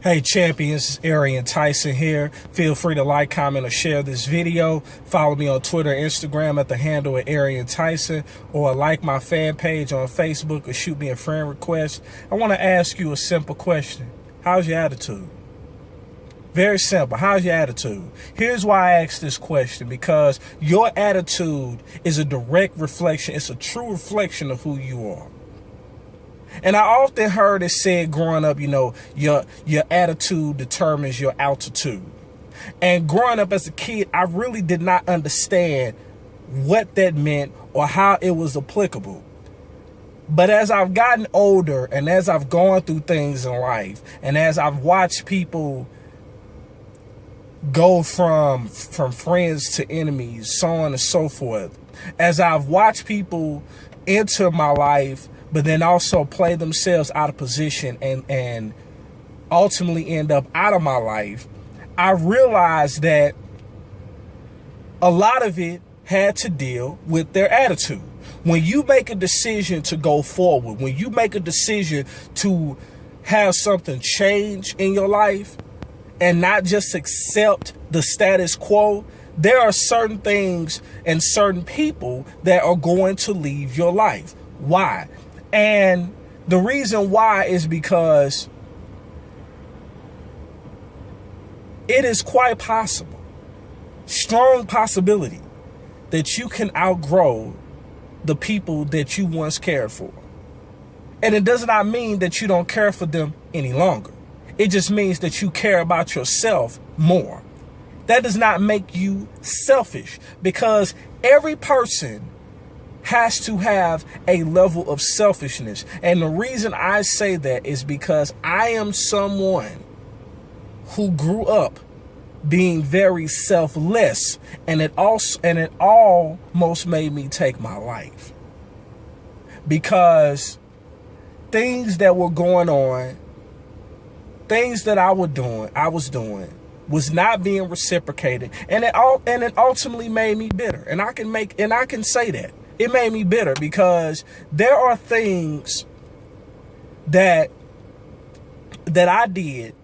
Hey champions, Arian Tyson here. Feel free to like, comment, or share this video. Follow me on Twitter and Instagram at the handle at Arian Tyson, or like my fan page on Facebook, or shoot me a friend request. I want to ask you a simple question. How's your attitude? Very simple. How's your attitude? Here's why I ask this question, because your attitude is a direct reflection. It's a true reflection of who you are. And I often heard it said growing up, your attitude determines your altitude. And growing up as a kid, I really did not understand what that meant or how it was applicable. But as I've gotten older and as I've gone through things in life, and as I've watched people go from friends to enemies, so on and so forth, as I've watched people enter my life, but then also play themselves out of position and ultimately end up out of my life, I realized that a lot of it had to deal with their attitude. When you make a decision to go forward, when you make a decision to have something change in your life and not just accept the status quo, there are certain things and certain people that are going to leave your life. Why? And the reason why is because it is quite possible, strong possibility, that you can outgrow the people that you once cared for. And it does not mean that you don't care for them any longer. It just means that you care about yourself more. That does not make you selfish, because every person has to have a level of selfishness. And the reason I say that is because I am someone who grew up being very selfless, and it almost made me take my life, because things that were going on, things that I was doing was not being reciprocated, and it ultimately made me bitter. And I can say that it made me bitter, because there are things that I did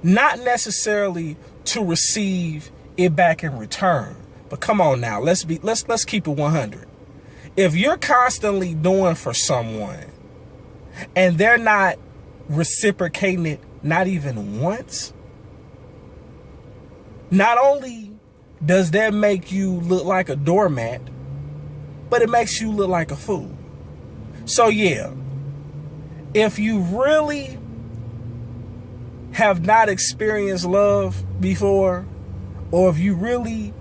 not necessarily to receive it back in return. But come on now, let's keep it 100. If you're constantly doing for someone and they're not reciprocating it, not even once, not only does that make you look like a doormat, but it makes you look like a fool. So yeah, if you really have not experienced love before, or if you really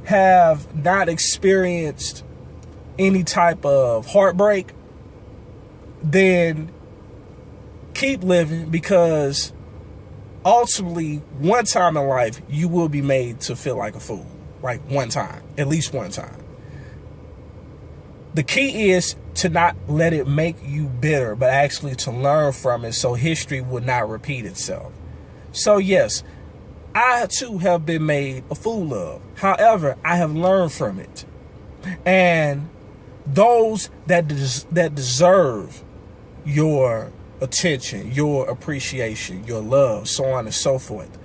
have not experienced any type of heartbreak, then keep living, because ultimately, one time in life, you will be made to feel like a fool. Right? One time. At least one time. The key is to not let it make you bitter, but actually to learn from it, so history would not repeat itself. So yes, I too have been made a fool of. However, I have learned from it. And those that deserve your attention, your appreciation, your love, so on and so forth,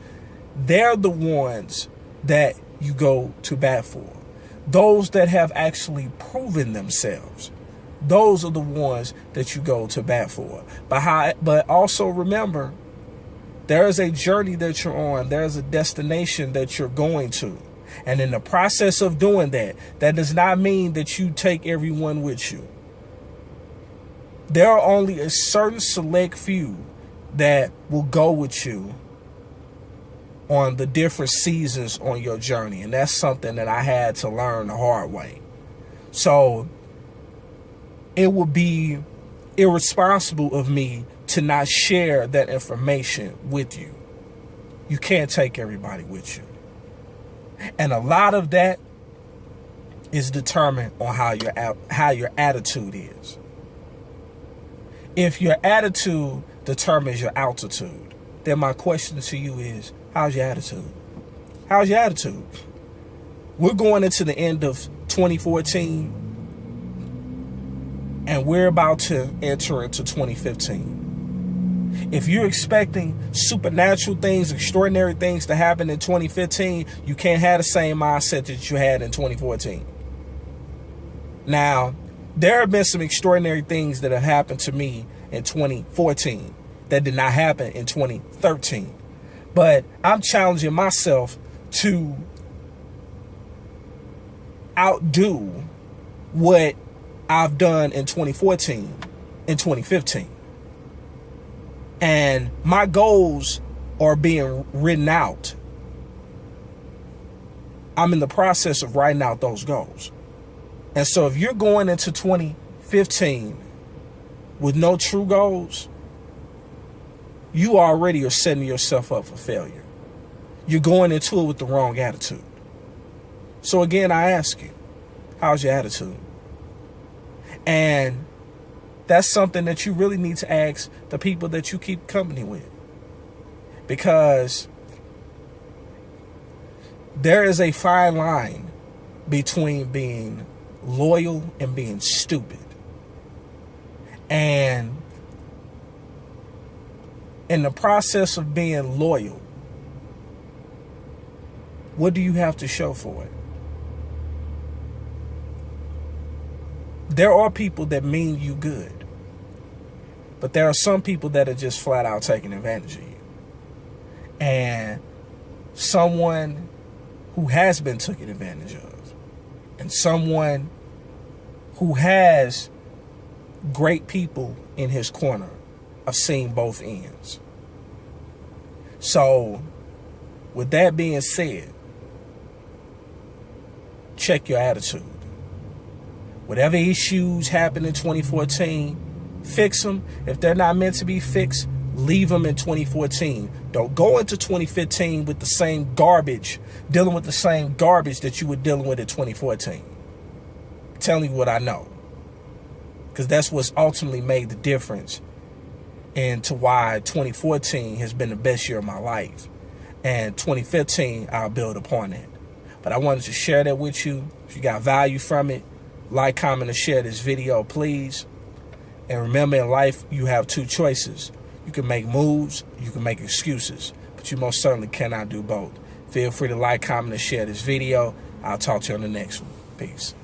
they're the ones that you go to bat for. Those that have actually proven themselves, those are the ones that you go to bat for. But also remember, there is a journey that you're on. There's a destination that you're going to. And in the process of doing that, that does not mean that you take everyone with you. There are only a certain select few that will go with you on the different seasons on your journey. And that's something that I had to learn the hard way. So it would be irresponsible of me to not share that information with you. You can't take everybody with you. And a lot of that is determined on how your attitude is. If your attitude determines your altitude, then my question to you is, how's your attitude? How's your attitude? We're going into the end of 2014, and we're about to enter into 2015. If you're expecting supernatural things, extraordinary things to happen in 2015, you can't have the same mindset that you had in 2014. Now, there have been some extraordinary things that have happened to me in 2014 that did not happen in 2013. But I'm challenging myself to outdo what I've done in 2014 and 2015. And my goals are being written out. I'm in the process of writing out those goals. And so if you're going into 2015 with no true goals, you already are setting yourself up for failure. You're going into it with the wrong attitude. So again, I ask you, how's your attitude? And that's something that you really need to ask the people that you keep company with. Because there is a fine line between being loyal and being stupid. And in the process of being loyal, what do you have to show for it? There are people that mean you good, but there are some people that are just flat out taking advantage of you. And someone who has been taken advantage of, and someone who has great people in his corner, I've seen both ends. So, with that being said, check your attitude. Whatever issues happened in 2014, fix them. If they're not meant to be fixed, leave them in 2014. Don't go into 2015 with the same garbage, dealing with the same garbage that you were dealing with in 2014. I'm telling you what I know. Because that's what's ultimately made the difference into why 2014 has been the best year of my life. And 2015, I'll build upon that. But I wanted to share that with you. If you got value from it, like, comment, and share this video, please. And remember, in life, you have two choices. You can make moves, you can make excuses, but you most certainly cannot do both. Feel free to like, comment, and share this video. I'll talk to you on the next one. Peace.